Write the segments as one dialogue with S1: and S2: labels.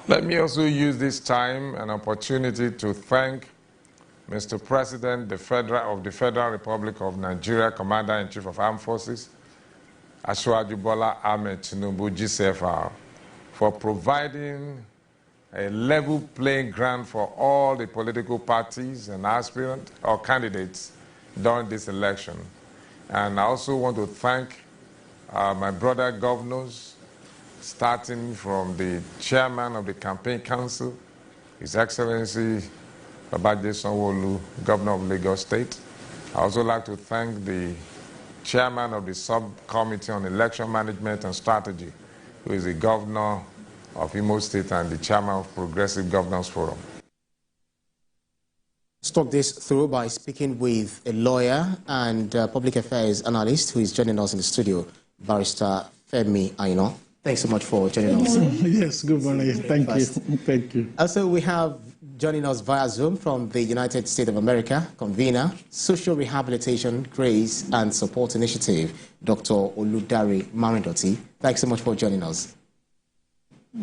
S1: Let me also use this time and opportunity to thank Mr. President of the Federal Republic of Nigeria, Commander-in-Chief of Armed Forces, Asiwaju Bola Ahmed Tinubu, GCFR, for providing a level playing ground for all the political parties and aspirants or candidates during this election. And I also want to thank my brother governors, starting from the chairman of the campaign council, His Excellency Babajide Sanwo-Olu, Governor of Lagos State. I also like to thank the chairman of the subcommittee on election management and strategy, who is the governor of Imo State and the chairman of Progressive Governors Forum.
S2: Talk this through by speaking with a lawyer and public affairs analyst who is joining us in the studio, Barrister Femi Aino. Thanks so much for joining us.
S3: Yes, good morning. Thank you. Thank you.
S2: Also, we have joining us via Zoom from the United States of America, convener, Social Rehabilitation, Grace and Support Initiative, Dr. Oludare Marindoti. Thanks so much for joining us.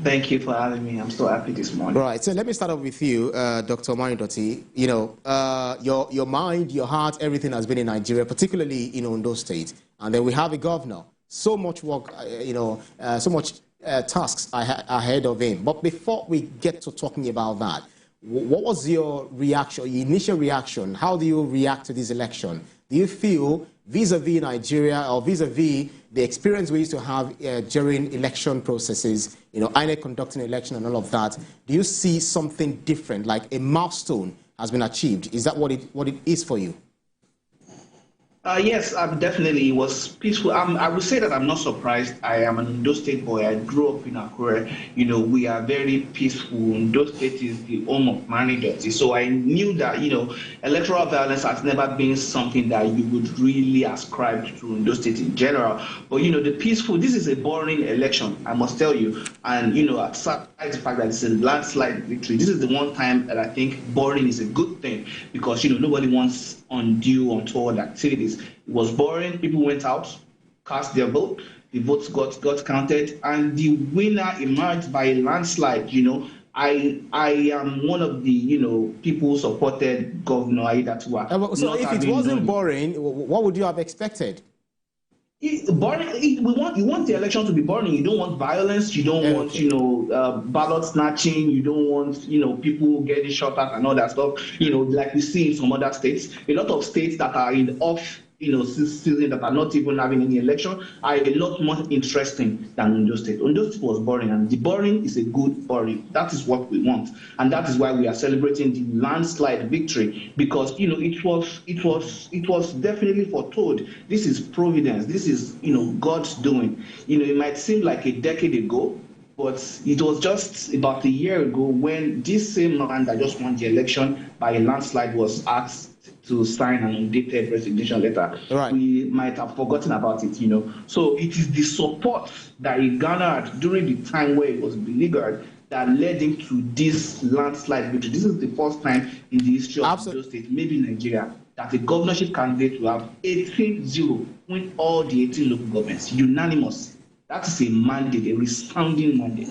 S4: Thank you for having me. I'm so happy this morning.
S2: Right. So let me start off with you, Dr. Marindoti. You know, your mind, your heart, everything has been in Nigeria, particularly in Ondo State. And then we have a governor. So much work, so much tasks ahead of him. But before we get to talking about that, what was your reaction, your initial reaction? How do you react to this election? Do you feel vis-a-vis Nigeria or vis-a-vis the experience we used to have during election processes, INEC conducting election and all of that, do you see something different, like a milestone has been achieved? Is that what it is for you?
S4: Yes, definitely. It was peaceful. I would say that I'm not surprised. I am an Ondo State boy. I grew up in Akure. We are very peaceful. Ondo State is the home of Marindoti. So I knew that, electoral violence has never been something that you would really ascribe to Ondo State in general. But, the peaceful, this is a boring election, I must tell you. And, aside the fact that it's a landslide victory, this is the one time that I think boring is a good thing because, nobody wants undue, untoward activities. It was boring. People went out, cast their vote. The votes got counted, and the winner emerged by a landslide. I am one of the people who supported Governor Aiyedatiwa.
S2: So if it wasn't boring, what would you have expected?
S4: Boring. You want the election to be boring. You don't want violence. You don't want ballot snatching. You don't want people getting shot at and all that stuff. Like we see in some other states. A lot of states that are in off season that are not even having any election are a lot more interesting than Ondo State. Ondo State was boring, and the boring is a good boring. That is what we want, and that is why we are celebrating the landslide victory because it was definitely foretold. This is providence. This is God's doing. It might seem like a decade ago, but it was just about a year ago when this same man that just won the election by a landslide was asked to sign an undated resignation letter.
S2: Right.
S4: We might have forgotten about it, So it is the support that he garnered during the time where it was beleaguered that led him to this landslide victory. This is the first time in the history of Ondo State, maybe Nigeria, that a governorship candidate will have 18-0 win all the 18 local governments, unanimous. That is a mandate, a resounding mandate.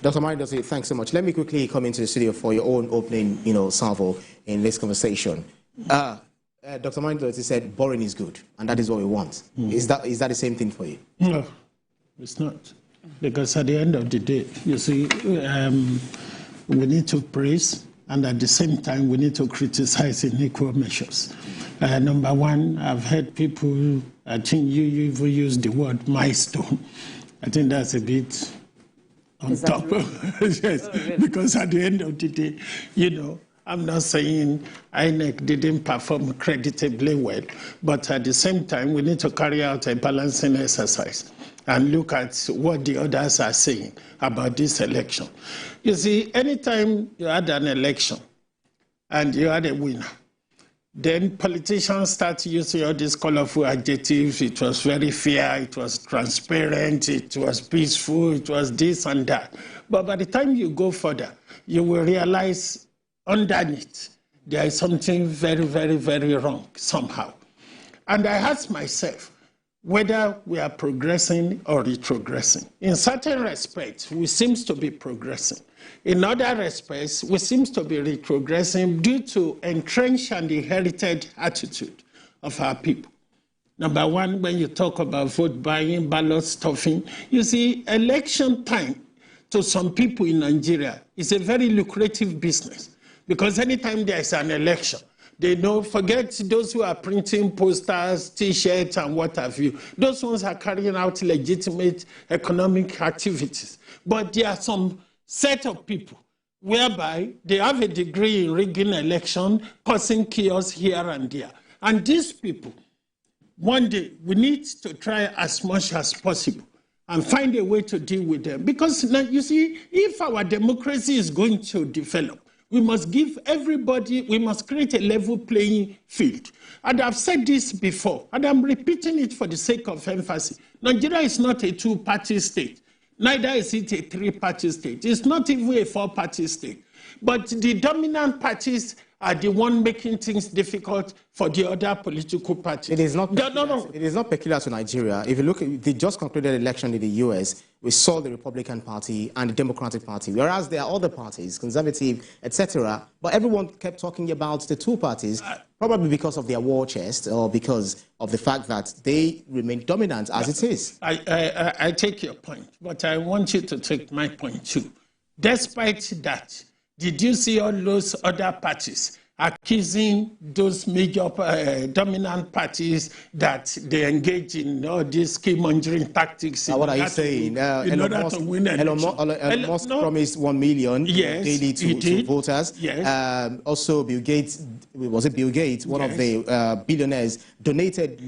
S2: Dr. Marindoti, thanks so much. Let me quickly come into the studio for your own opening, salvo in this conversation. Dr. Marindoti said boring is good, and that is what we want. Is that the same thing for you?
S3: No, it's not. Because at the end of the day, you see, we need to praise, and at the same time, we need to criticize in equal measures. Number one, I've heard people, I think you even use the word milestone. I think that's a bit on top. Yes, because at the end of the day, I'm not saying INEC didn't perform creditably well, but at the same time, we need to carry out a balancing exercise and look at what the others are saying about this election. You see, anytime you had an election and you had a winner, then politicians start using all these colorful adjectives. It was very fair, it was transparent, it was peaceful, it was this and that. But by the time you go further, you will realize underneath, there is something very, very, very wrong somehow. And I asked myself, whether we are progressing or retrogressing. In certain respects, we seem to be progressing. In other respects, we seem to be retrogressing due to entrenched and inherited attitude of our people. Number one, when you talk about vote buying, ballot stuffing, you see, election time to some people in Nigeria is a very lucrative business, because anytime there's an election, they know, forget those who are printing posters, T-shirts, and what have you. Those ones are carrying out legitimate economic activities. But there are some set of people whereby they have a degree in rigging election, causing chaos here and there. And these people, one day, we need to try as much as possible and find a way to deal with them. Because, you see, if our democracy is going to develop, we must give everybody, we must create a level playing field. And I've said this before, and I'm repeating it for the sake of emphasis. Nigeria is not a two-party state. Neither is it a three-party state. It's not even a four-party state. But the dominant parties are the one making things difficult for the other political parties.
S2: It is not peculiar, It is not peculiar to Nigeria. If you look at the just concluded election in the US, we saw the Republican Party and the Democratic Party, whereas there are other parties, conservative, etc. But everyone kept talking about the two parties, probably because of their war chest or because of the fact that they remain dominant as it is.
S3: I take your point, but I want you to take my point too. Despite that, did you see all those other parties accusing those major dominant parties that they engage in all these scaremongering tactics?
S2: What are you saying? Elon Musk promised 1 million daily to voters.
S3: Yes.
S2: Also, Bill Gates, was it Bill Gates, one of the billionaires, donated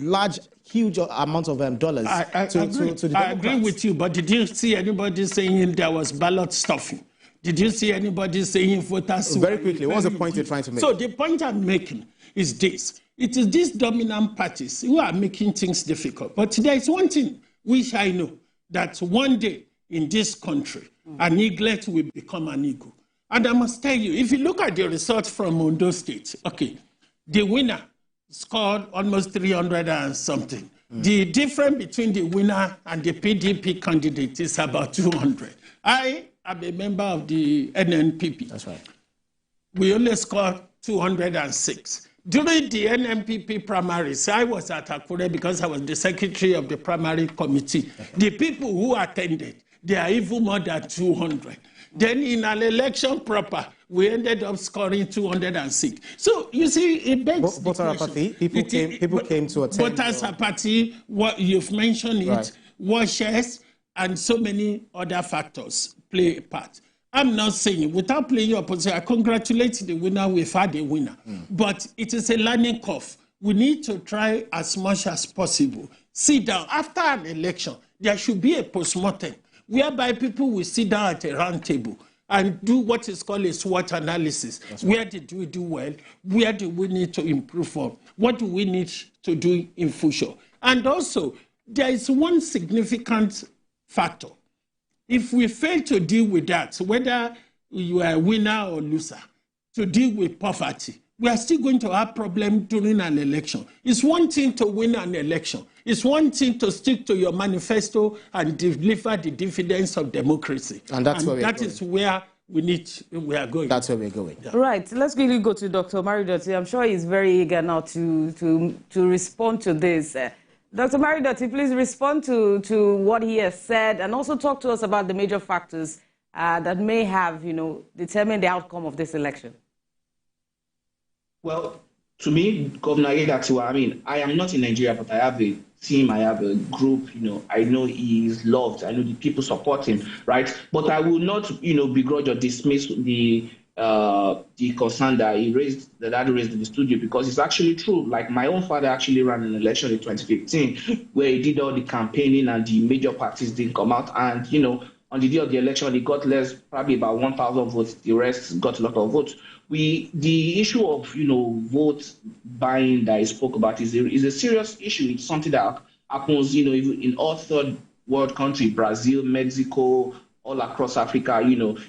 S2: huge amounts of dollars to the Democrats.
S3: I agree with you, but did you see anybody saying there was ballot stuffing? Did you see anybody saying voters?
S2: Very quickly, what's the point you're trying to make?
S3: So the point I'm making is this. It is these dominant parties who are making things difficult. But there is one thing which I know, that one day in this country, an eaglet will become an eagle. And I must tell you, if you look at the results from Ondo State, okay, the winner scored almost 300 and something. The difference between the winner and the PDP candidate is about 200. I'm a member of the NNPP.
S2: That's right.
S3: We only scored 206. During the NNPP primaries, I was at Akure because I was the secretary of the primary committee. The people who attended, they are even more than 200. Then in an election proper, we ended up scoring 206. So you see, it begs
S2: voter apathy. People came to attend.
S3: Voters apathy. What you've mentioned it.
S2: Right.
S3: War shares and so many other factors play a part. I'm not saying, without playing your position, I congratulate the winner, we've had a winner. But it is a learning curve. We need to try as much as possible. Sit down. After an election, there should be a postmortem, whereby people will sit down at a round table and do what is called a SWOT analysis. Where did we do well? Where do we need to improve on? What do we need to do in future? And also, there is one significant factor. If we fail to deal with that, whether you are a winner or loser, to deal with poverty, we are still going to have problems during an election. It's one thing to win an election. It's one thing to stick to your manifesto and deliver the dividends of democracy.
S2: And that's where
S3: that is where we are going.
S2: That's where we're going.
S5: Yeah. Right. Let's quickly go to Dr. Aiyedatiwa. I'm sure he's very eager now to respond to this. Dr. Aiyedatiwa, please respond to what he has said and also talk to us about the major factors that may have, determined the outcome of this election.
S4: Well, to me, Governor Aiyedatiwa, I am not in Nigeria, but I have a team, I have a group, I know he is loved, I know the people support him, right? But I will not, begrudge or dismiss the concern that he raised in the studio, because it's actually true. Like, my own father actually ran an election in 2015 where he did all the campaigning and the major parties didn't come out. And, on the day of the election, he got less, probably about 1,000 votes. The rest got a lot of votes. The issue of, vote buying that I spoke about is a serious issue. It's something that happens, in all third world countries, Brazil, Mexico, all across Africa.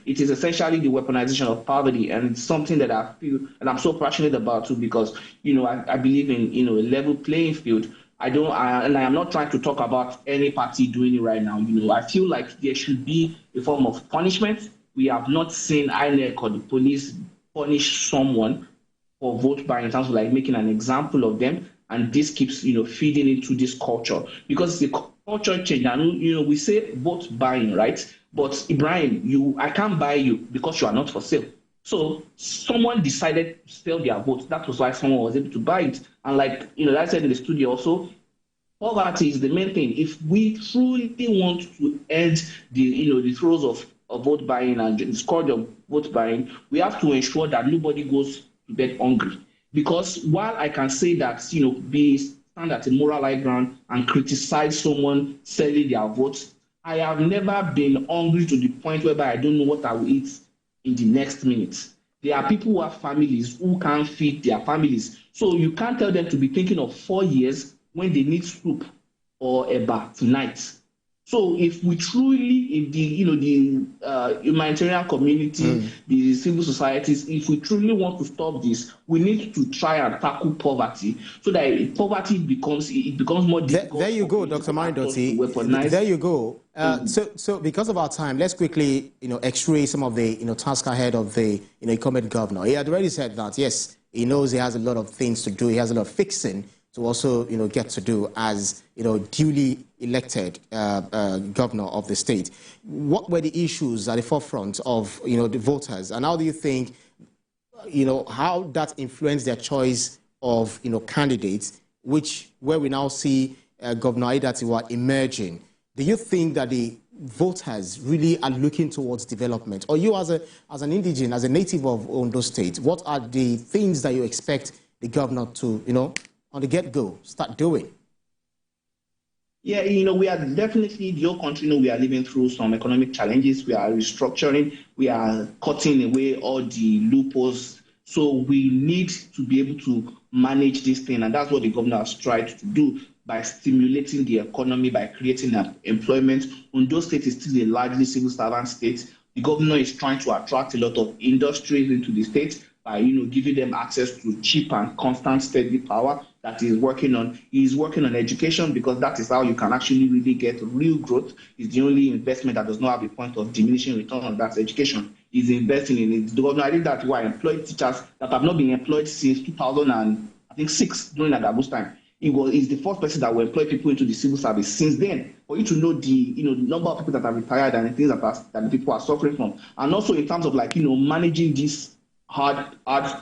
S4: It is essentially the weaponization of poverty, and it's something that I feel and I'm so passionate about too, because, I believe in, a level playing field. and I am not trying to talk about any party doing it right now. I feel like there should be a form of punishment. We have not seen INEC or the police punish someone for vote buying in terms of like making an example of them, and this keeps feeding into this culture because the culture change. And we say vote buying, right? But Ibrahim, I can't buy you because you are not for sale. So someone decided to sell their vote. That was why someone was able to buy it. And like I said in the studio also, poverty is the main thing. If we truly want to end the throes of vote buying and the scourge of vote buying, we have to ensure that nobody goes to bed hungry. Because while I can say that stand at a moral high ground and criticize someone selling their votes, I have never been hungry to the point whereby I don't know what I will eat in the next minute. There are people who have families who can't feed their families. So you can't tell them to be thinking of 4 years when they need soup or eba tonight. So if we truly, if the humanitarian community, the civil societies, if we truly want to stop this, we need to try and tackle poverty so that poverty becomes more difficult.
S2: There you go, Dr. Aiyedatiwa. There you go. So because of our time, let's quickly x-ray some of the task ahead of the incumbent governor. He had already said that yes, he knows he has a lot of things to do. He has a lot of fixing to also get to do as duly elected governor of the state. What were the issues at the forefront of the voters, and how do you think how that influenced their choice of candidates, where we now see Governor Aiyedatiwa emerging? Do you think that the voters really are looking towards development, or you as an indigenous, as a native of Ondo State, what are the things that you expect the governor to on the get-go start doing?
S4: Yeah, we are definitely, the whole country, we are living through some economic challenges. We are restructuring. We are cutting away all the loopholes. So we need to be able to manage this thing. And that's what the governor has tried to do by stimulating the economy, by creating employment. Ondo State is still a largely civil servant state. The governor is trying to attract a lot of industries into the state by, giving them access to cheap and constant steady power that he's working on. He's working on education because that is how you can actually really get real growth. It's the only investment that does not have a point of diminishing return on that education. He's investing in it. The governor Aiyedatiwa employed teachers that have not been employed since 2006 during Adabu's time. He's the first person that will employ people into the civil service since then. For you to know the number of people that are retired and the things that the people are suffering from, and also in terms of managing this hard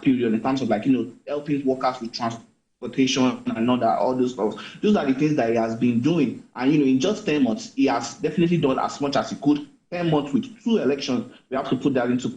S4: period in terms of helping workers with transportation and all those stuff. Those are the things that he has been doing. And in just 10 months, he has definitely done as much as he could. 10 months with 2 elections, we have to put that into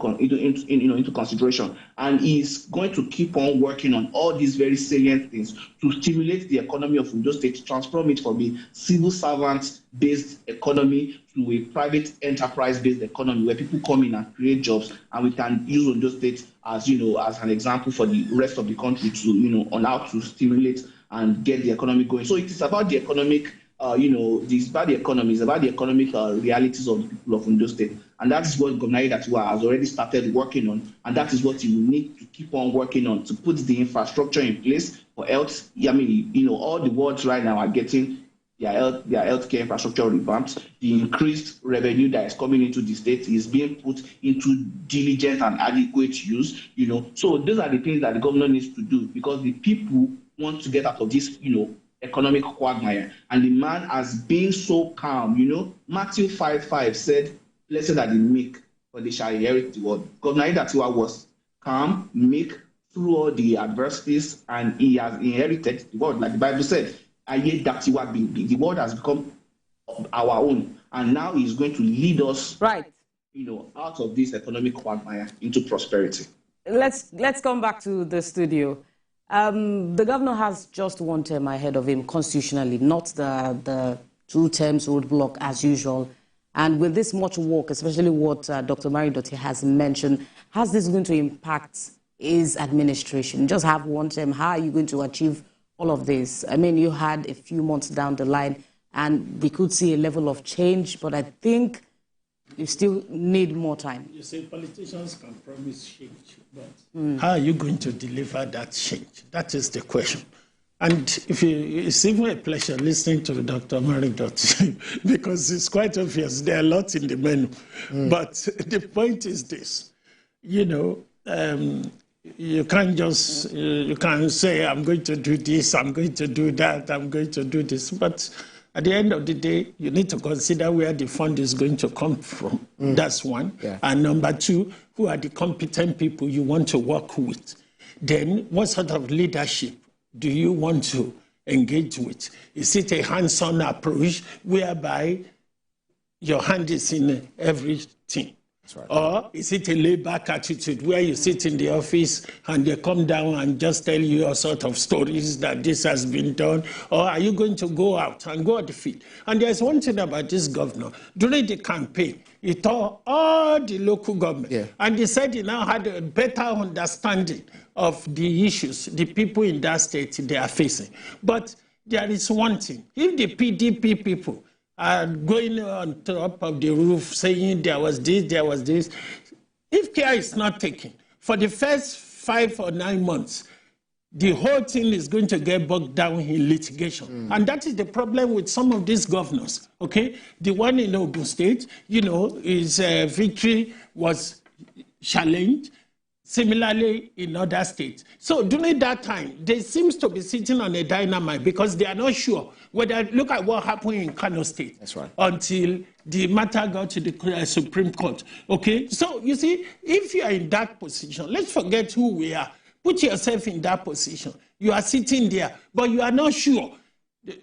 S4: consideration. And he's going to keep on working on all these very salient things to stimulate the economy of Ondo State, to transform it from a civil servant-based economy to a private enterprise-based economy where people come in and create jobs, and we can use Ondo State as as an example for the rest of the country to on how to stimulate and get the economy going. So it is about the economic. It's about the economy, it's about the economic realities of the people of Ondo State. And that is what Governor Aiyedatiwa has already started working on. And that is what he will need to keep on working on, to put the infrastructure in place for health. All the wards right now are getting their healthcare infrastructure revamped. The increased revenue that is coming into the state is being put into diligent and adequate use. So those are the things that the governor needs to do, because the people want to get out of this, economic quagmire. And the man has been so calm. Matthew 5:5 said, "Blessed are the meek, for they shall inherit the world." Governor Aiyedatiwa was calm, meek through all the adversities, and he has inherited the world. Like the Bible said, Aiyedatiwa, the world has become our own, and now he's going to lead us,
S5: right,
S4: out of this economic quagmire into prosperity.
S5: Let's come back to the studio. The governor has just 1 term ahead of him constitutionally, not the 2 terms roadblock as usual. And with this much work, especially what Dr. Aiyedatiwa has mentioned, how's this going to impact his administration? Just have 1 term. How are you going to achieve all of this? I mean, you had a few months down the line, and we could see a level of change, but I think you still need more time.
S3: You say politicians can promise change, but how are you going to deliver that change? That is the question. And it's even a pleasure listening to Dr. Maridot because it's quite obvious there are lots in the menu. But the point is this, you can't just, you can't say, I'm going to do this, I'm going to do that, I'm going to do this. But at the end of the day, you need to consider where the fund is going to come from. That's one. Yeah. And number two, who are the competent people you want to work with? Then what sort of leadership do you want to engage with? Is it a hands-on approach whereby your hand is in everything? That's right. Or is it a laid-back attitude where you sit in the office and they come down and just tell you all sort of stories that this has been done? Or are you going to go out and go at the field? And there's one thing about this governor. During the campaign, he told all the local government, and he said he now had a better understanding of the issues the people in that state they are facing. But there is one thing. If the PDP people are going on top of the roof saying there was this, if care is not taken, for the first 5 or 9 months, the whole thing is going to get bogged down in litigation. And that is the problem with some of these governors, okay? The one in Ondo State, his victory was challenged. Similarly, in other states. So during that time, they seems to be sitting on a dynamite because they are not sure whether, look at what happened in Kano State. That's right. Until the matter got to the Supreme Court. Okay? So, you see, if you are in that position, let's forget who we are. Put yourself in that position. You are sitting there, but you are not sure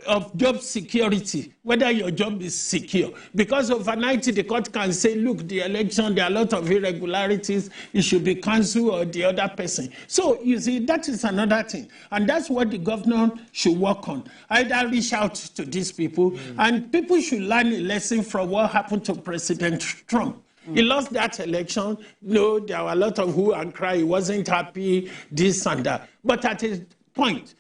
S3: of job security, whether your job is secure. Because overnight, the court can say, look, the election, there are a lot of irregularities, it should be cancelled or the other person. So, you see, that is another thing. And that's what the governor should work on. Either reach out to these people, and people should learn a lesson from what happened to President Trump. He lost that election. No, there were a lot of who and cry. He wasn't happy, this and that. But at a point,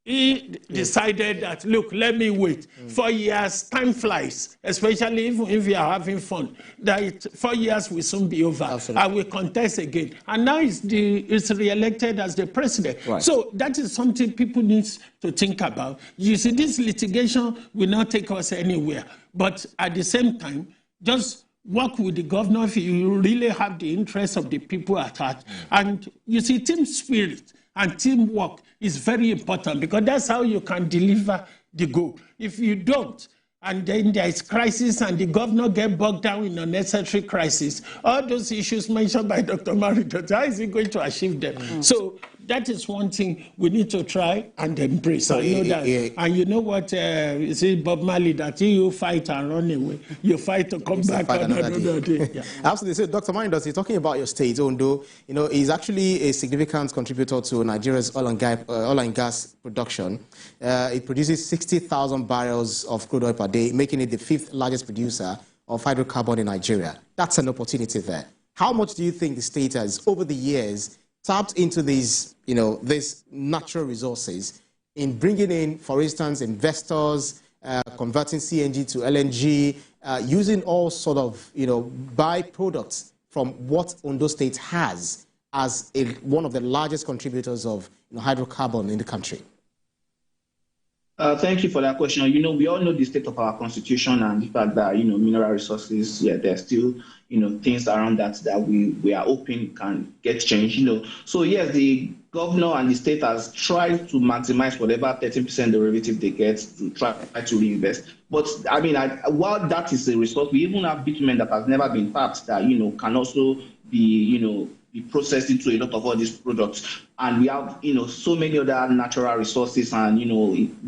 S3: he decided that, look, let me wait. 4 years, time flies, especially if you are having fun. That 4 years will soon be over. Absolutely. I will contest again. And now he's re-elected as the president. Right. So that is something people need to think about. You see, this litigation will not take us anywhere. But at the same time, just work with the governor if you really have the interest of the people at heart. And you see, team spirit and teamwork is very important because that's how you can deliver the goal. If you don't, and then there is crisis and the governor get bogged down in unnecessary crisis, all those issues mentioned by Dr. Maridot, how is he going to achieve them? So that is one thing we need to try and embrace. So I know that. And you know what, you see, Bob Marley, that you fight and run away, you fight to come back another day. Yeah.
S2: Absolutely. So Dr. Maridot, you're talking about your state, Ondo, is actually a significant contributor to Nigeria's oil and gas production. It produces 60,000 barrels of crude oil per day, making it the 5th largest producer of hydrocarbon in Nigeria. That's an opportunity there. How much do you think the state has, over the years, tapped into these, these natural resources in bringing in, for instance, investors, converting CNG to LNG, using all sort of, byproducts from what Ondo State has as one of the largest contributors of hydrocarbon in the country?
S4: Thank you for that question. We all know the state of our constitution and the fact that, mineral resources, there's still, things around that we are hoping can get changed, So, yes, the governor and the state has tried to maximize whatever 13% derivative they get to try to reinvest. But, while that is a result, we even have bitumen that has never been tapped that, can also be, be processed into a lot of all these products. And we have, so many other natural resources and,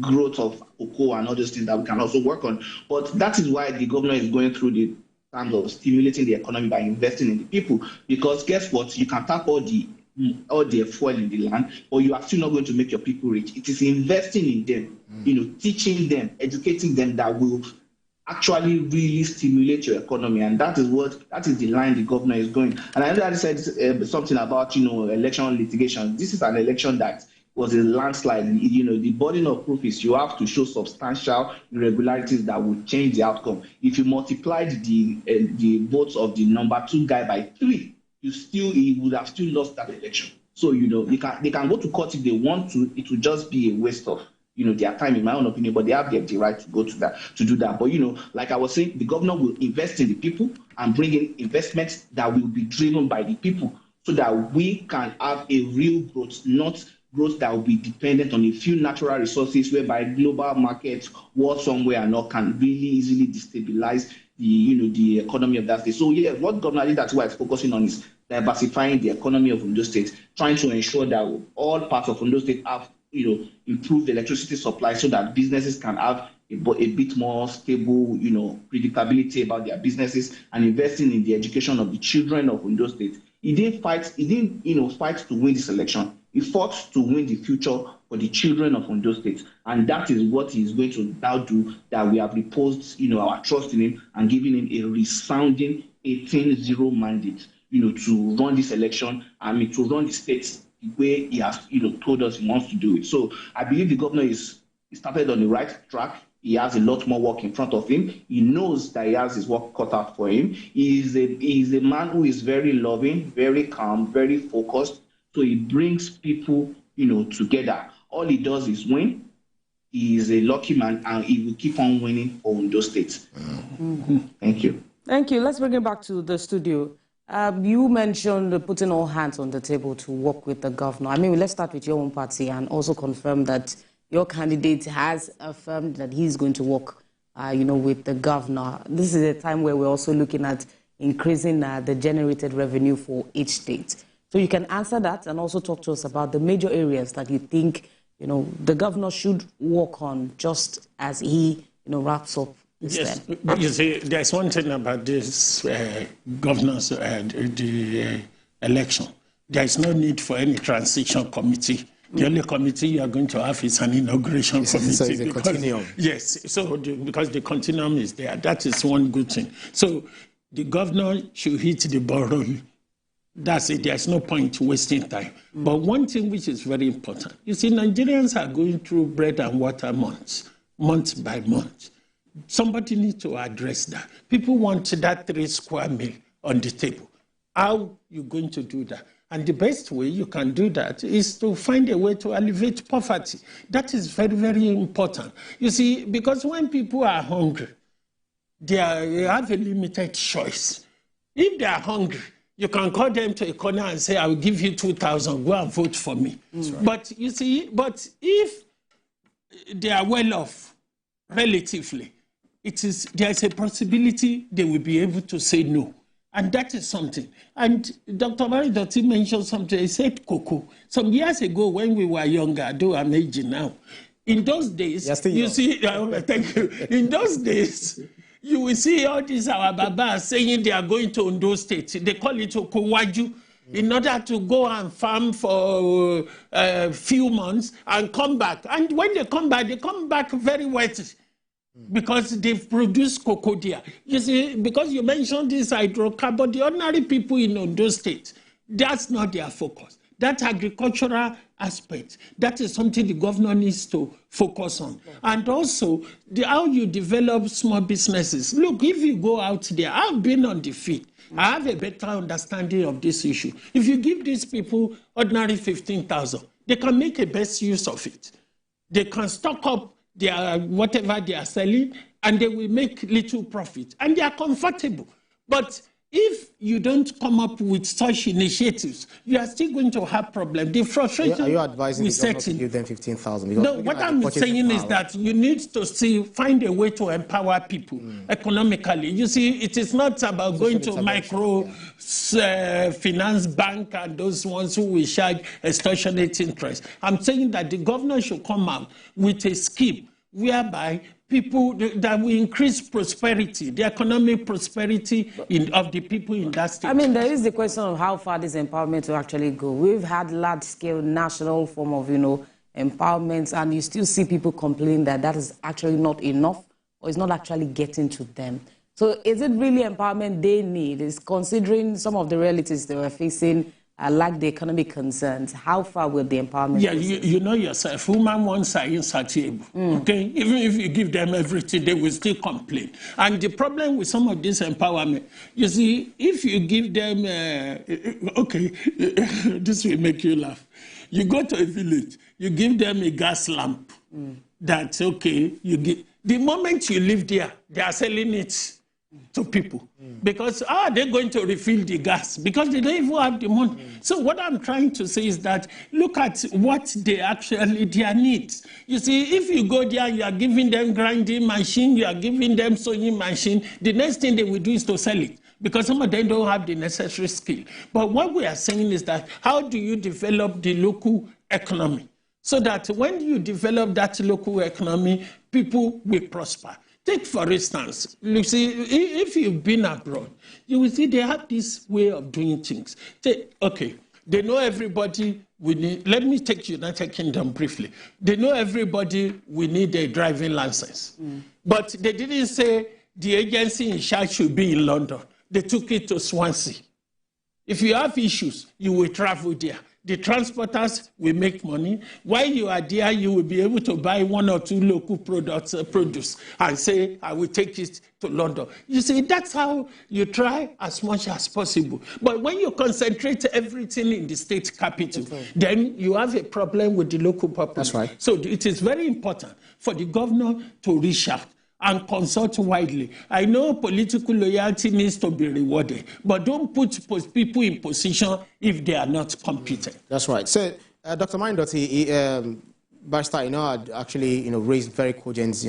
S4: growth of cocoa and all those things that we can also work on. But that is why the governor is going through the terms of stimulating the economy by investing in the people. Because guess what? You can tap all the fuel in the land, but you are still not going to make your people rich. It is investing in them, teaching them, educating them that will actually really stimulate your economy, and that is the line the governor is going. And I know that he said something about election litigation. This is an election that was a landslide. The burden of proof is you have to show substantial irregularities that will change the outcome. If you multiplied the votes of the number 2 guy by 3, he would have still lost that election. So they can go to court if they want to. It will just be a waste of their time, in my own opinion, but they have the right to go to that, to do that. But, like I was saying, the governor will invest in the people and bring in investments that will be driven by the people so that we can have a real growth, not growth that will be dependent on a few natural resources whereby global markets, war somewhere and all, can really easily destabilize the economy of that state. So, yeah, what Governor Aiyedatiwa is focusing on is diversifying the economy of Ondo State, trying to ensure that all parts of Ondo State have, improved electricity supply so that businesses can have a bit more stable, predictability about their businesses, and investing in the education of the children of Ondo State. He didn't fight to win this election. He fought to win the future for the children of Ondo State. And that is what he's going to now do, that we have reposed, our trust in him and given him a resounding 18-0 mandate, to run this election, to run the state the way he has, told us he wants to do it. So I believe the governor is started on the right track. He has a lot more work in front of him. He knows that he has his work cut out for him. He is a man who is very loving, very calm, very focused. So he brings people, together. All he does is win. He is a lucky man, and he will keep on winning for Ondo State. Thank you.
S5: Thank you. Let's bring it back to the studio. You mentioned putting all hands on the table to work with the governor. Let's start with your own party and also confirm that your candidate has affirmed that he's going to work, with the governor. This is a time where we're also looking at increasing the generated revenue for each state. So you can answer that and also talk to us about the major areas that you think, the governor should work on just as he, wraps up.
S3: Yes, but you see, there's one thing about this governor's the election. There is no need for any transition committee. The only committee you are going to have is an inauguration committee. So it's a continuum. Yes, because the continuum is there. That is one good thing. So the governor should hit the ball rolling. That's it. There's no point wasting time. But one thing which is very important, you see, Nigerians are going through bread and water months, month by month. Somebody needs to address that. People want that 3 square meal on the table. How are you going to do that? And the best way you can do that is to find a way to alleviate poverty. That is very, very important. You see, because when people are hungry, they have a limited choice. If they are hungry, you can call them to a corner and say, I will give you 2,000, go and vote for me. Right. But you see, if they are well off, relatively, there's a possibility they will be able to say no. And that is something. And Dr. Aiyedatiwa mentioned something. He said cocoa. Some years ago when we were younger, though I'm aging now, in those days, you see, thank you. In those days, you will see all these our babas saying they are going to Ondo State. They call it Okowaju, in order to go and farm for a few months and come back. And when they come back very wet, because they've produced cocoa there. You see, because you mentioned this hydrocarbon, the ordinary people in Ondo State, that's not their focus. That agricultural aspect, that is something the governor needs to focus on. And also, how you develop small businesses. Look, if you go out there, I've been on the field. I have a better understanding of this issue. If you give these people ordinary 15,000, they can make a best use of it. They can stock up whatever they are selling, and they will make little profit, and they are comfortable. But if you don't come up with such initiatives, you are still going to have problems. The frustration.
S2: Are you advising the government to give them 15,000?
S3: No, what I'm saying is that you need to find a way to empower people economically. You see, it is not about going to finance bank and those ones who will charge extortionate interest. I'm saying that the governor should come out with a scheme whereby people that will increase prosperity, the economic prosperity of the people in that state.
S5: There is the question of how far this empowerment will actually go. We've had large-scale national form of, empowerment, and you still see people complaining that that is actually not enough or is not actually getting to them. So is it really empowerment they need? Is considering some of the realities they were facing, like the economic concerns, how far will the empowerment?
S3: Yeah, you know yourself, women ones are insatiable, okay? Even if you give them everything, they will still complain. And the problem with some of this empowerment, you see, if you give them, this will make you laugh. You go to a village, you give them a gas lamp, that, okay, you get, the moment you live there, they are selling it to people. Because how are they going to refill the gas? Because they don't even have the money. So what I'm trying to say is that look at what they actually, their needs. You see, if you go there, you are giving them grinding machine, you are giving them sewing machine, the next thing they will do is to sell it, because some of them don't have the necessary skill. But what we are saying is that how do you develop the local economy so that when you develop that local economy, people will prosper? Take, for instance, you see, if you've been abroad, you will see they have this way of doing things. Okay, they know everybody we need. Let me take United Kingdom briefly. They know everybody we need a driving license. But they didn't say the agency in charge should be in London. They took it to Swansea. If you have issues, you will travel there. The transporters will make money. While you are there, you will be able to buy 1 or 2 local produce and say, I will take it to London. You see, that's how you try as much as possible. But when you concentrate everything in the state capital, then you have a problem with the local population.
S2: That's right.
S3: So it is very important for the governor to reach out and consult widely. I know political loyalty needs to be rewarded, but don't put people in position if they are not competent.
S2: That's right. So, Dr. Aiyedatiwa, Barrister, had actually, raised very cogent,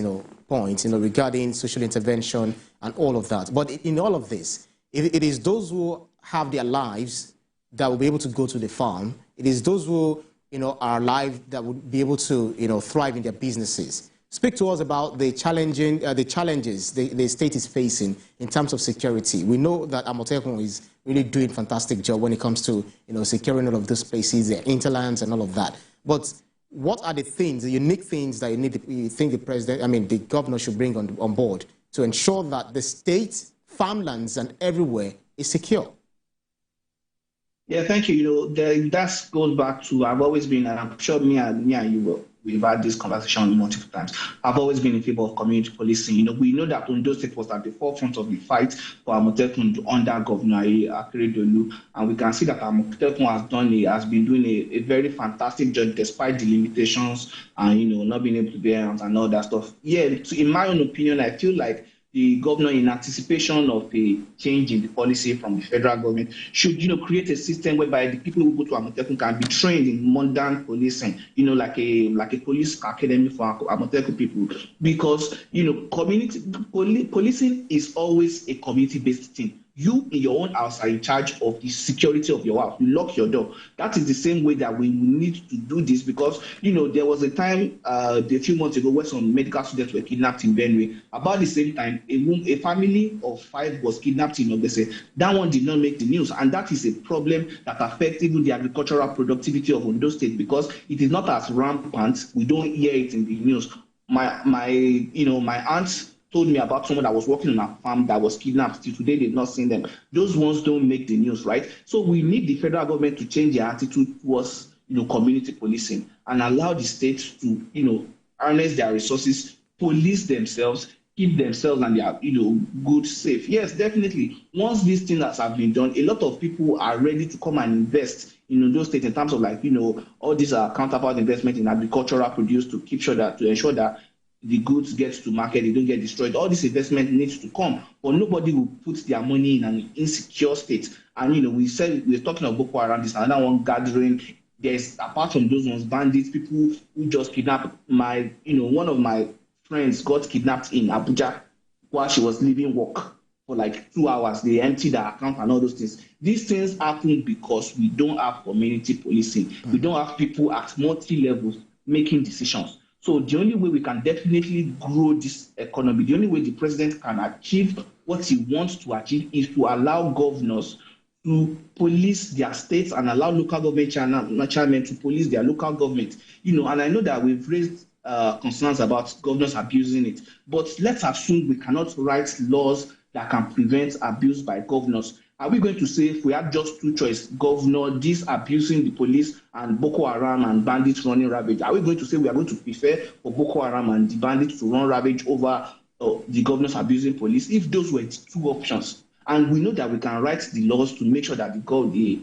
S2: points, regarding social intervention and all of that. But in all of this, it is those who have their lives that will be able to go to the farm. It is those who, are alive that will be able to, thrive in their businesses. Speak to us about the challenges the state is facing in terms of security. We know that Amotekun is really doing a fantastic job when it comes to securing all of those places, their interlands and all of that. But what are the things, the unique things that you think the governor should bring on board to ensure that the state, farmlands and everywhere is secure?
S4: Yeah, thank you. That goes back to, I've always been, and I'm sure me and you will. We've had this conversation multiple times. I've always been in favor of community policing. We know that Ondo State was at the forefront of the fight for Amotekun under Governor Akeredolu, and we can see that Amotekun has been doing a very fantastic job despite the limitations and not being able to bear arms and all that stuff. Yeah, in my own opinion, I feel like the governor, in anticipation of a change in the policy from the federal government, should create a system whereby the people who go to Amotekun can be trained in modern policing, like a police academy for Amotekun people, because community policing is always a community-based thing. You in your own house are in charge of the security of your house. You lock your door. That is the same way that we need to do this, because there was a time a few months ago where some medical students were kidnapped in Benue. About the same time, a family of 5 was kidnapped in Obese. That one did not make the news, and that is a problem that affects even the agricultural productivity of Ondo State, because it is not as rampant. We don't hear it in the news. My aunt told me about someone that was working on a farm that was kidnapped. Till today, they've not seen them. Those ones don't make the news, right? So we need the federal government to change their attitude towards, community policing and allow the states to, harness their resources, police themselves, keep themselves and their, goods safe. Yes, definitely. Once these things have been done, a lot of people are ready to come and invest in those states in terms of all these counterpart investment in agricultural produce to ensure that the goods get to market, they don't get destroyed. All this investment needs to come, but nobody will put their money in an insecure state. And we're talking about Boko Haram, this another one gathering. There's, apart from those ones, bandits, people who just kidnapped one of my friends got kidnapped in Abuja while she was leaving work for 2 hours. They emptied her account and all those things. These things happen because we don't have community policing. We don't have people at multi-levels making decisions. So the only way we can definitely grow this economy, the only way the president can achieve what he wants to achieve, is to allow governors to police their states and allow local government chairmen to police their local government. And I know that we've raised concerns about governors abusing it, but let's assume we cannot write laws that can prevent abuse by governors. Are we going to say, if we have just 2 choices, governor this abusing the police and Boko Haram and bandits running ravage, are we going to say we are going to prefer for Boko Haram and the bandits to run ravage over the governors abusing police? If those were the 2 options, And we know that we can write the laws to make sure that the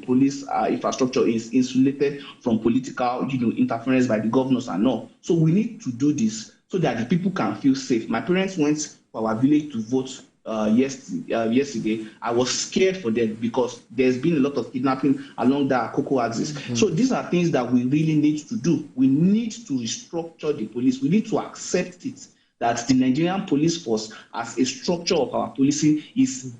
S4: police infrastructure is insulated from political, interference by the governors and all. So we need to do this so that the people can feel safe. My parents went to our village to vote yesterday. I was scared for them because there's been a lot of kidnapping along the cocoa axis. So these are things that we really need to do. We need to restructure the police. We need to accept it that the Nigerian police force as a structure of our policing is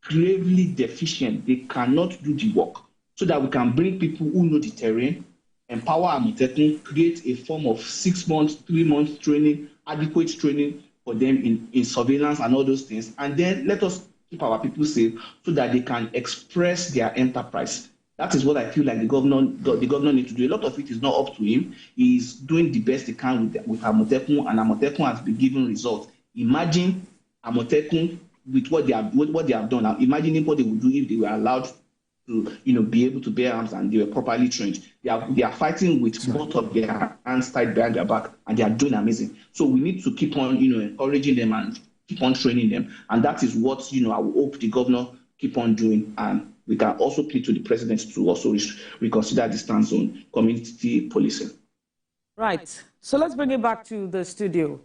S4: gravely deficient. They cannot do the work, so that we can bring people who know the terrain, empower Amotekun, create a form of 6 months, 3 months training, adequate training for them in surveillance and all those things. And then let us keep our people safe so that they can express their enterprise. That is what I feel like the governor needs to do. A lot of it is not up to him. He's doing the best he can with Amotekun, and Amotekun has been given results. Imagine Amotekun with what they have done. Now, imagine what they would do if they were allowed to, be able to bear arms and they were properly trained. They are fighting with both of their hands tied behind their back, and they are doing amazing. So we need to keep on, encouraging them and keep on training them, and that is what I would hope the governor keep on doing. And we can also plead to the president to also reconsider the stance on community policing.
S5: Right. So let's bring it back to the studio.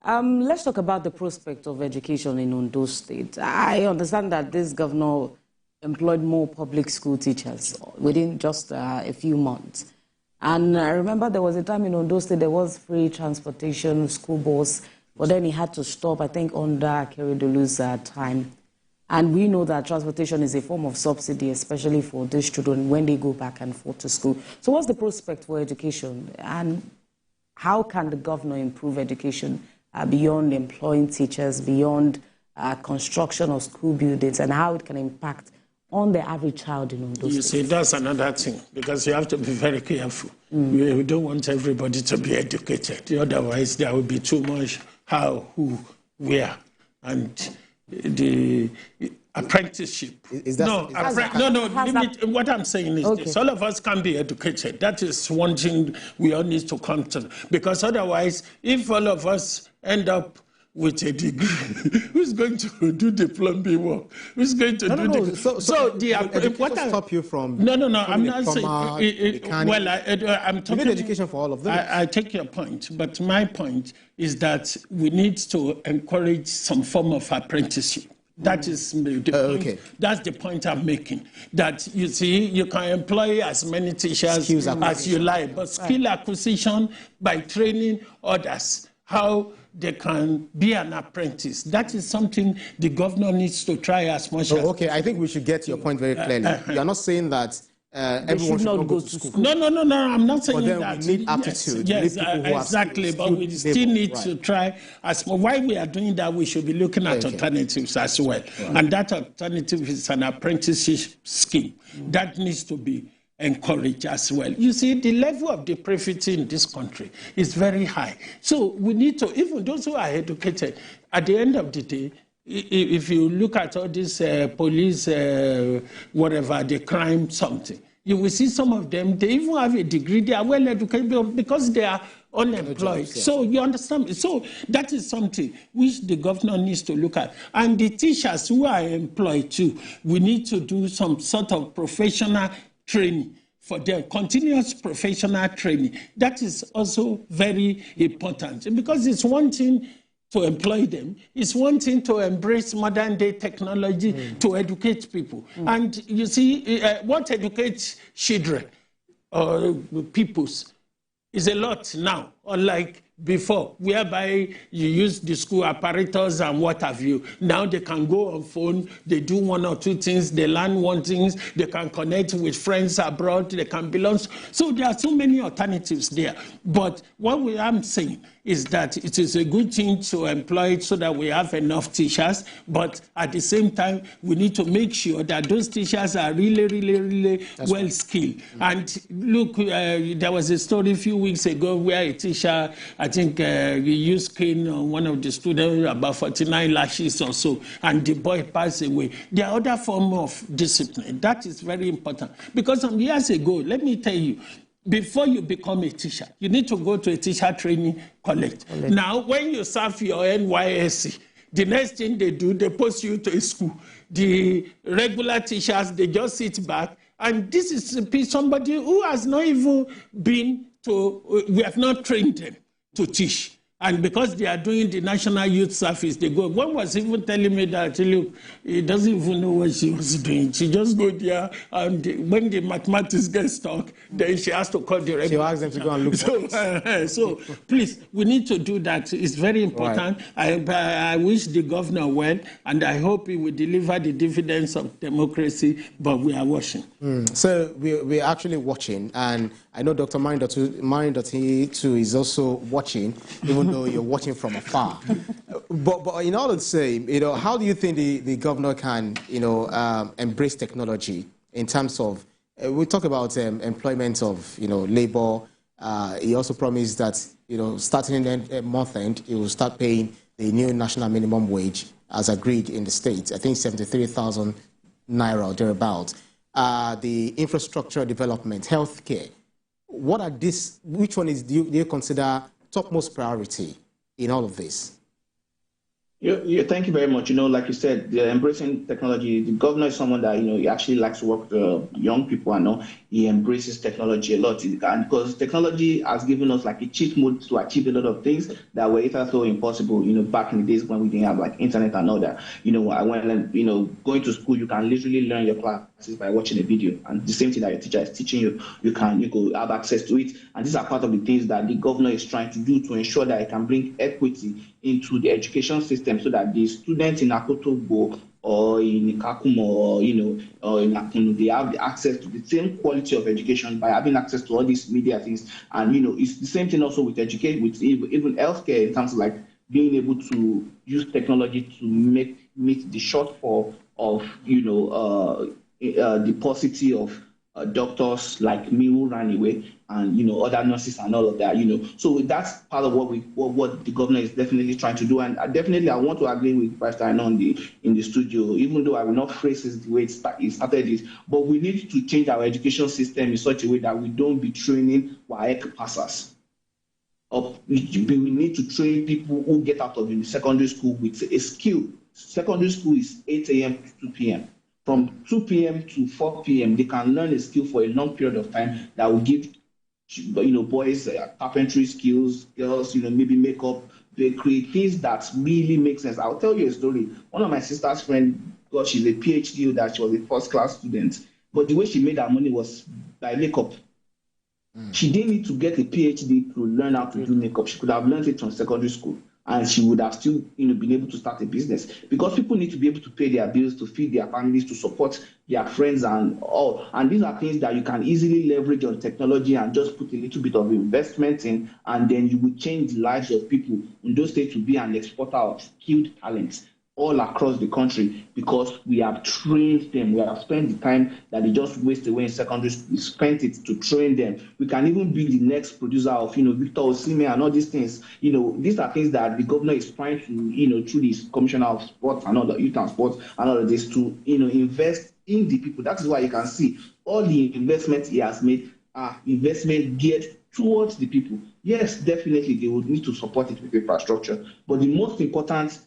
S5: Let's talk about the prospect of education in Ondo State. I understand that this governor employed more public school teachers within just a few months. And I remember there was a time in Ondo State there was free transportation, school bus, but then he had to stop, I think, under Keredolu's time. And we know that transportation is a form of subsidy, especially for these children when they go back and forth to school. So what's the prospect for education? And how can the governor improve education beyond employing teachers, beyond construction of school buildings, and how it can impact on the average child in Ondo State?
S3: You see, that's another thing, because you have to be very careful. We don't want everybody to be educated. Otherwise, there will be too much how, who, where. And the apprenticeship. What I'm saying is this. All of us can be educated. That is one thing we all need to come to. Because otherwise, if all of us end up with a degree, who's going to do the plumbing work? Who's going to do the...
S2: What stop you from...
S3: No, I'm not saying... I'm talking...
S2: education for all of them.
S3: I take your point, but my point is that we need to encourage some form of apprenticeship. That is the point. That's the point I'm making. That, you see, you can employ as many teachers as you like, but skill acquisition by training others, how they can be an apprentice. That is something the governor needs to try as much as...
S2: Okay, I think we should get your point very clearly. You're not saying that everyone should not go to school.
S3: No, I'm not saying that.
S2: We need aptitude.
S3: Yes, exactly, but we still need to try. While we are doing that, we should be looking at alternatives as well. And that alternative is an apprenticeship scheme. That needs to be encouraged as well. You see, the level of depravity in this country is very high. So we need to, even those who are educated, at the end of the day, if you look at all this police, whatever, the crime, something, you will see some of them, they even have a degree, they are well educated because they are unemployed. So you understand me? So that is something which the governor needs to look at. And the teachers who are employed too, we need to do some sort of professional training for their continuous professional training. That is also very important, because it's one thing to employ them, it's one thing to embrace modern day technology to educate people. And you see, what educates children or peoples is a lot now, unlike before, whereby you use the school apparatus and what have you. Now they can go on phone, they do one or two things, they learn one thing, they can connect with friends abroad, they can belong. So there are so many alternatives there. But what I'm saying is that it is a good thing to employ it so that we have enough teachers, but at the same time, we need to make sure that those teachers are really well skilled. And look, there was a story a few weeks ago where a teacher, I think he used cane on one of the students, about 49 lashes or so, and the boy passed away. There are other forms of discipline. That is very important. Because some years ago, let me tell you, before you become a teacher, you need to go to a teacher training college. Now, when you serve your NYSC, The next thing they do, they post you to a school. The regular teachers, they just sit back. And this is somebody who has not even been to, we have not trained them to teach. And because they are doing the National Youth Service, they go. One was even telling me that, look, he doesn't even know what she was doing. She just go there, and when the mathematics get stuck, then she has to call the regular.
S2: She asks them to go and look for it.
S3: So please, we need to do that. It's very important. Right. I wish the governor well, and I hope he will deliver the dividends of democracy, but we are watching.
S2: So we're actually watching, and I know Dr. Marindoti too is also watching, even though you're watching from afar. But in all the same, how do you think the governor can, embrace technology in terms of, we talk about employment of, labor. He also promised that, starting in month end, he will start paying the new national minimum wage as agreed in the state. I think 73,000 naira or thereabouts. The infrastructure development, healthcare. What are these? Which one do you consider topmost priority in all of this?
S4: Yeah, thank you very much. Like you said, embracing technology. The governor is someone that he actually likes to work with young people. I know he embraces technology a lot, and because technology has given us like a cheat mode to achieve a lot of things that were either so impossible. Back in the days when we didn't have like internet and all that. Going to school, you can literally learn your classes by watching a video, and the same thing that your teacher is teaching you, you could have access to it. And these are part of the things that the governor is trying to do to ensure that it can bring equity into the education system, so that the students in Akotogbo or in Kakumo or in Akunu, they have the access to the same quality of education by having access to all these media things. And it's the same thing also with education, with even healthcare, in terms of like being able to use technology to meet the shortfall of the paucity of doctors like me who ran away, and other nurses and all of that. So that's part of what the governor is definitely trying to do. And I want to agree with Pastor Aino in the studio, even though I will not phrase it the way he started it. But we need to change our education system in such a way that we don't be training WAEC passers. We need to train people who get out of the secondary school with a skill. Secondary school is 8 a.m. to 2 p.m. From 2 p.m. to 4 p.m., they can learn a skill for a long period of time that will give, boys carpentry skills, girls, maybe makeup, bakery, things that really make sense. I'll tell you a story. One of my sister's friends, she's a PhD, that she was a first-class student, but the way she made her money was by makeup. She didn't need to get a PhD to learn how to do makeup. She could have learned it from secondary school, and she would have still, been able to start a business, because people need to be able to pay their bills, to feed their families, to support their friends and all. And these are things that you can easily leverage on technology and just put a little bit of investment in, and then you will change the lives of people in those states to be an exporter of skilled talents all across the country, because we have trained them. We have spent the time that they just waste away in secondary school. We spent it to train them. We can even be the next producer of, Victor Osimhen and all these things. These are things that the governor is trying to, through this Commissioner of Sports and all the youth and sports and all of this, to, invest in the people. That is why you can see all the investments he has made are investment geared towards the people. Yes, definitely they would need to support it with infrastructure, but the most important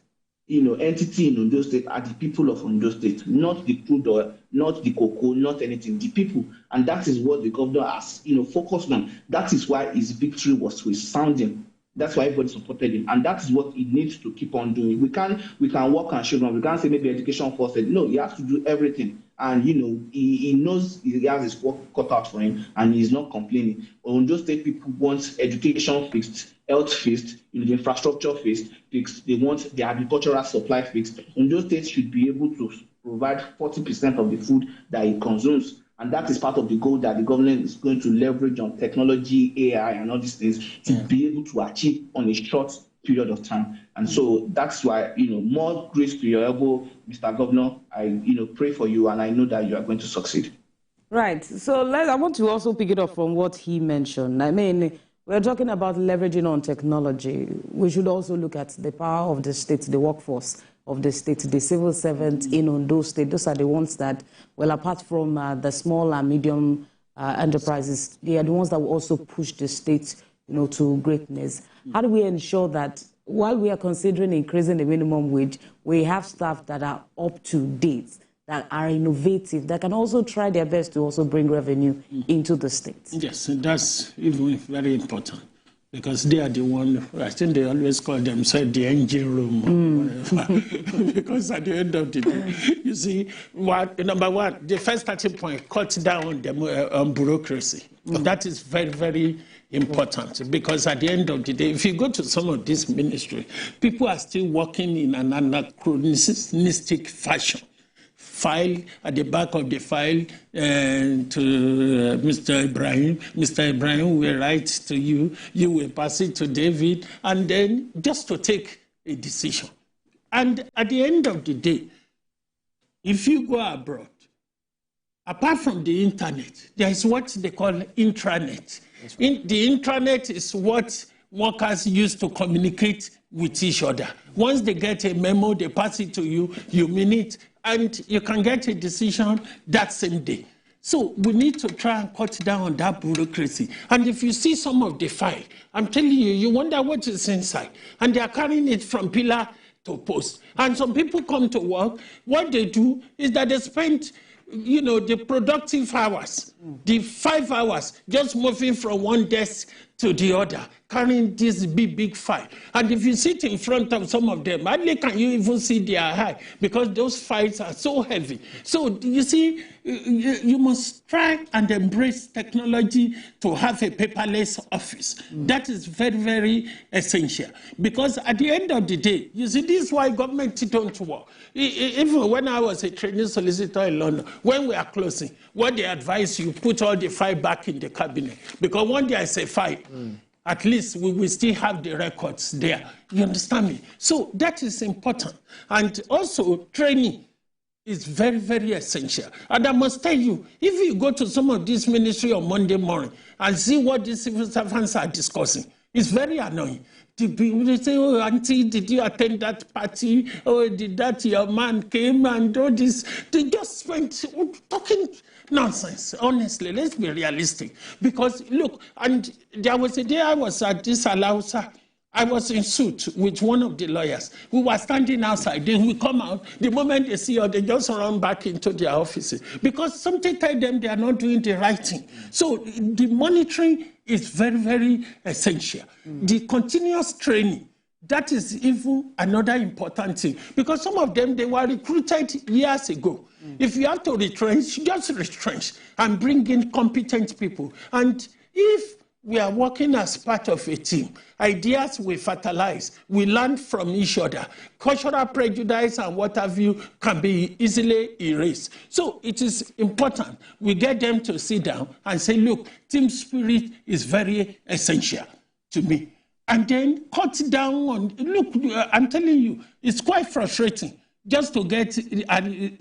S4: entity in Ondo State are the people of Ondo State, not the crude oil, not the cocoa, not anything, the people. And that is what the governor has, focused on. That is why his victory was resounding. That's why everybody supported him. And that is what he needs to keep on doing. We can work and show them. We can't say maybe education first. No, he has to do everything. And, he knows he has his work cut out for him, and he's not complaining. Ondo State people want education fixed, health fixed, the infrastructure fixed. They want the agricultural supply fixed. Ondo State should be able to provide 40% of the food that it consumes. And that is part of the goal that the government is going to leverage on technology, AI, and all these things to be able to achieve on a short period of time. And so that's why, more grace to your elbow, Mr. Governor. I, pray for you, and I know that you are going to succeed.
S5: Right. So I want to also pick it up from what he mentioned. I mean, we're talking about leveraging on technology. We should also look at the power of the state, the workforce of the state, the civil servants in Ondo State. Those are the ones that, well, apart from the small and medium enterprises, they are the ones that will also push the state, to greatness. How do we ensure that while we are considering increasing the minimum wage, we have staff that are up to date, that are innovative, that can also try their best to also bring revenue into the state. Yes,
S3: and that's even very important, because they are the one, I think they always call themselves the engine room, or whatever. Because at the end of the day, you see, number one, the first starting point, cut down on the bureaucracy. That is very, very important, because at the end of the day, if you go to some of these ministries, people are still working in an anachronistic fashion. File at the back of the file to Mr. Ibrahim. Mr. Ibrahim will write to you. You will pass it to David, and then just to take a decision. And at the end of the day, if you go abroad, apart from the internet, there is what they call intranet. The intranet is what workers use to communicate with each other. Once they get a memo, they pass it to you, you mean it, and you can get a decision that same day. So we need to try and cut down on that bureaucracy. And if you see some of the file, I'm telling you, you wonder what is inside. And they are carrying it from pillar to post. And some people come to work, what they do is that they spend the productive hours, the 5 hours, just moving from one desk to the other, carrying this big file. And if you sit in front of some of them, hardly can you even see their eye, because those files are so heavy. So you see, you must try and embrace technology to have a paperless office. That is very, very essential. Because at the end of the day, you see, this is why government don't work. Even when I was a trainee solicitor in London, when we are closing, what they advise you, put all the file back in the cabinet. Because one day I say file, at least we will still have the records there. You understand me? So that is important. And also training is very, very essential. And I must tell you, if you go to some of these ministry on Monday morning and see what these civil servants are discussing, it's very annoying. They say, oh, auntie, did you attend that party? Oh, did that your man came and all this? They just went talking nonsense. Honestly, let's be realistic. Because, look, and there was a day I was at this Alausa. I was in suit with one of the lawyers. We were standing outside. Then we come out. The moment they see us, they just run back into their offices. Because something tell them they are not doing the right thing. So the monitoring is very, very essential. The continuous training, that is even another important thing. Because some of them, they were recruited years ago. If you have to retrench, just retrench and bring in competent people. And if we are working as part of a team, ideas we fertilize, we learn from each other. Cultural prejudice and what have you can be easily erased. So it is important we get them to sit down and say, look, team spirit is very essential to me. And then cut down on, look, I'm telling you, it's quite frustrating just to get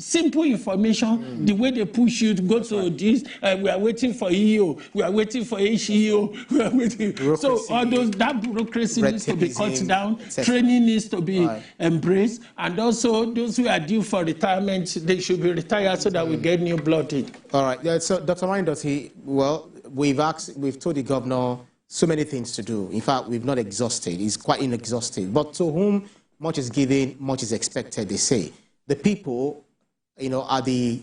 S3: simple information, the way they push you to go to this, we are waiting for EO, we are waiting for HEO, we are waiting. So all that bureaucracy needs to be cut down, training needs to be embraced, and also those who are due for retirement, they should be retired so that we get new blood in.
S2: All right, so Dr. Aiyedatiwa, well, we've told the governor so many things to do. In fact, we've not exhausted, it's quite inexhaustive. But to whom much is given, much is expected, they say. The people, are the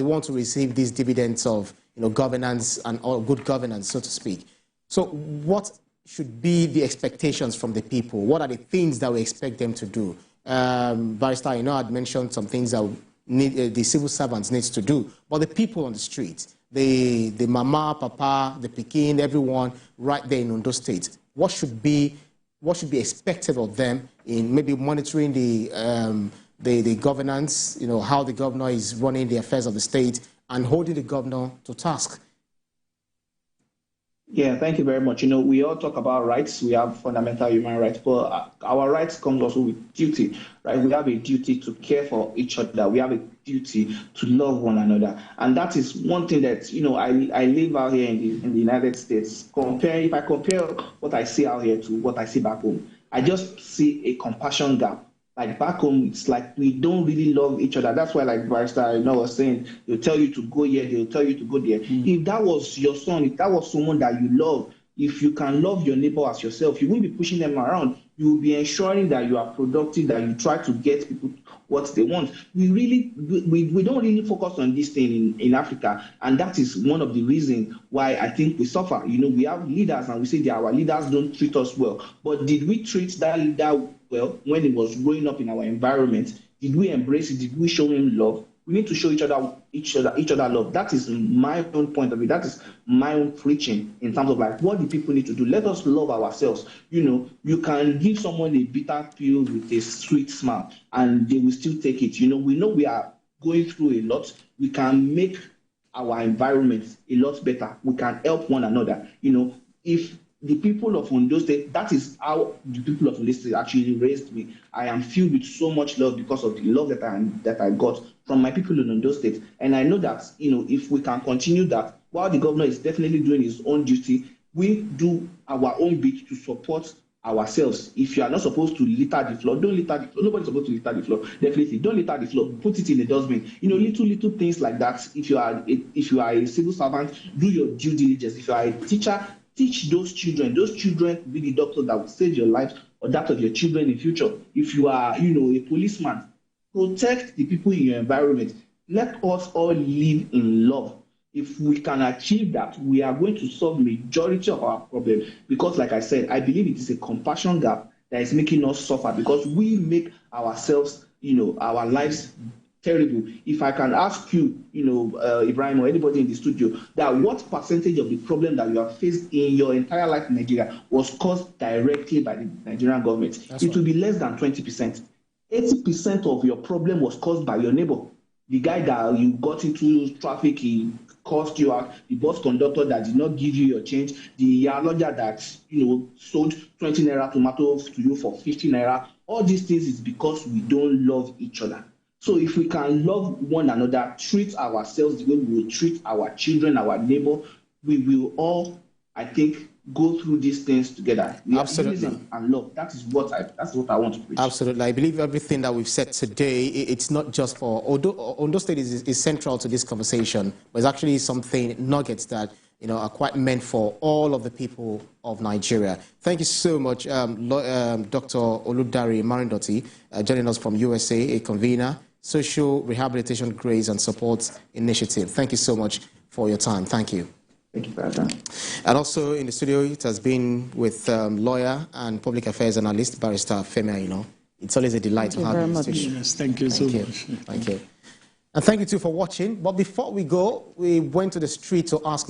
S2: ones who receive these dividends of, governance and good governance, so to speak. So what should be the expectations from the people? What are the things that we expect them to do? Barrister, I'd mentioned some things that the civil servants needs to do, but the people on the street, the mama, papa, the Pekin, everyone right there in Ondo State, what should be expected of them in maybe monitoring the governance, how the governor is running the affairs of the state and holding the governor to task?
S4: Yeah, thank you very much. We all talk about rights. We have fundamental human rights, but our rights come also with duty, right? We have a duty to care for each other. We have a duty to love one another. And that is one thing that, I live out here in the United States. If I compare what I see out here to what I see back home, I just see a compassion gap. Like back home, it's like we don't really love each other. That's why, like Barrister was saying, they'll tell you to go here, they'll tell you to go there. If that was your son, if that was someone that you love, if you can love your neighbor as yourself, you won't be pushing them around. You will be ensuring that you are productive, that you try to get people what they want. We don't really focus on this thing in Africa, and that is one of the reasons why I think we suffer. We have leaders and we say that our leaders don't treat us well. But did we treat that leader well when he was growing up in our environment? Did we embrace it? Did we show him love? We need to show each other love. That is my own point of view. That is my own preaching in terms of like what the people need to do. Let us love ourselves. You can give someone a bitter pill with a sweet smile, and they will still take it. We know we are going through a lot. We can make our environment a lot better. We can help one another. If the people of Ondo State, that is how the people of Ondo State actually raised me. I am filled with so much love because of the love that I got from my people in Ondo State. And I know that, if we can continue that, while the governor is definitely doing his own duty, we do our own bit to support ourselves. If you are not supposed to litter the floor, don't litter the floor. Nobody's supposed to litter the floor. Definitely, don't litter the floor. Put it in a dustbin. Little things like that. If you are a civil servant, do your due diligence. If you are a teacher, teach those children. Those children will be the doctor that will save your life or that of your children in future. If you are, a policeman, protect the people in your environment. Let us all live in love. If we can achieve that, we are going to solve the majority of our problems. Because, like I said, I believe it is a compassion gap that is making us suffer because we make ourselves, our lives terrible. If I can ask you, Ibrahim or anybody in the studio, that what percentage of the problem that you have faced in your entire life in Nigeria was caused directly by the Nigerian government? It will be less than 20%. 80% of your problem was caused by your neighbor. The guy that you got into traffic, he cost you out. The bus conductor that did not give you your change. The lodger that, sold 20 naira tomatoes to you for 50 naira. All these things is because we don't love each other. So if we can love one another, treat ourselves the way we will treat our children, our neighbor, we will all, I think, go through these things together.
S2: Absolutely.
S4: And love. That's what I want to preach.
S2: Absolutely. I believe everything that we've said today, it's not just for Ondo State is central to this conversation, but it's actually something, nuggets that are quite meant for all of the people of Nigeria. Thank you so much, Dr. Oludare Marindoti, joining us from USA, a convener, Social Rehabilitation Grace and Support Initiative. Thank you so much for your time. Thank you.
S4: Thank you for that.
S2: And also in the studio, it has been with lawyer and public affairs analyst, Barrister Femi Aino. It's always a delight to have you in the studio.
S3: Yes, thank you so much.
S2: Thank you. And thank you too for watching. But before we go, we went to the street to ask